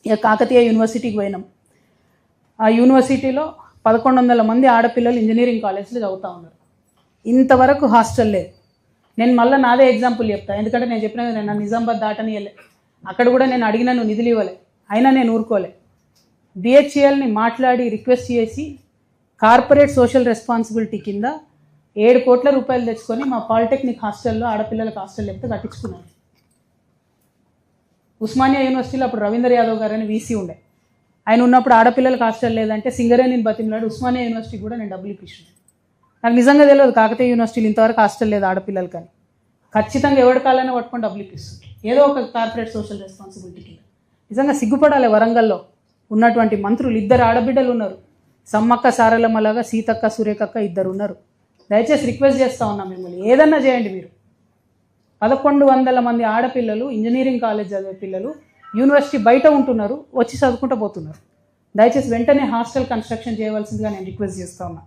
ఇక కాకతీయ యూనివర్సిటీకి పోయినాం. ఆ యూనివర్సిటీలో 1100 మంది ఆడపిల్లలు ఇంజనీరింగ్ కాలేజ్లో చదువుతూ ఉన్నారు. ఇంతవరకు హాస్టల్ లేదు. నేను మళ్ళీ నాదే ఎగ్జాంపుల్ చెప్తాను, ఎందుకంటే నేను చెప్పిన కదా, నేను నిజామాబాద్ దాటనియలే. అక్కడ కూడా నేను అడిగిన నువ్వు నిధులు ఇవ్వలే, అయినా నేను ఊరుకోలే. బిహెచ్ఈఎల్ని మాట్లాడి రిక్వెస్ట్ చేసి కార్పొరేట్ సోషల్ రెస్పాన్సిబిలిటీ కింద 7 కోట్ల రూపాయలు తెచ్చుకొని మా పాలిటెక్నిక్ హాస్టల్లో ఆడపిల్లలకు హాస్టల్ చెప్తే కట్టించుకున్నారు. ఉస్మానియా యూనివర్సిటీలో అప్పుడు రవీందర్ యాదవ్ గారు అని వీసీ ఉండే, ఆయన ఉన్నప్పుడు ఆడపిల్లలకు హాస్టల్ లేదంటే సింగరేణిని బతిమలాడు ఉస్మానియా యూనివర్సిటీకి కూడా నేను డబ్బులు ఇప్పించాను. నాకు నిజంగా తెలియదు కాకతీయ యూనివర్సిటీలు ఇంతవరకు హాస్టల్ లేదు ఆడపిల్లలు, కానీ ఖచ్చితంగా ఎవరి కాలైనా పట్టుకొని డబ్బులు ఇప్పిస్తుంది ఏదో ఒక కార్పొరేట్ సోషల్ రెస్పాన్సిబిలిటీ కింద. నిజంగా సిగ్గుపడాలి. వరంగల్లో ఉన్నటువంటి మంత్రులు 2 ఆడబిడ్డలు ఉన్నారు, సమ్మక్క సారలమ్మలాగా సీతక్క సురేఖక్క 2 ఉన్నారు. దయచేసి రిక్వెస్ట్ చేస్తూ ఉన్నాం మిమ్మల్ని, ఏదన్నా చేయండి. మీరు 1100 మంది ఆడపిల్లలు ఇంజనీరింగ్ కాలేజ్ చదివే పిల్లలు యూనివర్సిటీ బయట ఉంటున్నారు, వచ్చి చదువుకుంటూ పోతున్నారు. దయచేసి వెంటనే హాస్టల్ కన్స్ట్రక్షన్ చేయవలసిందిగా నేను రిక్వెస్ట్ చేస్తూ ఉన్నా.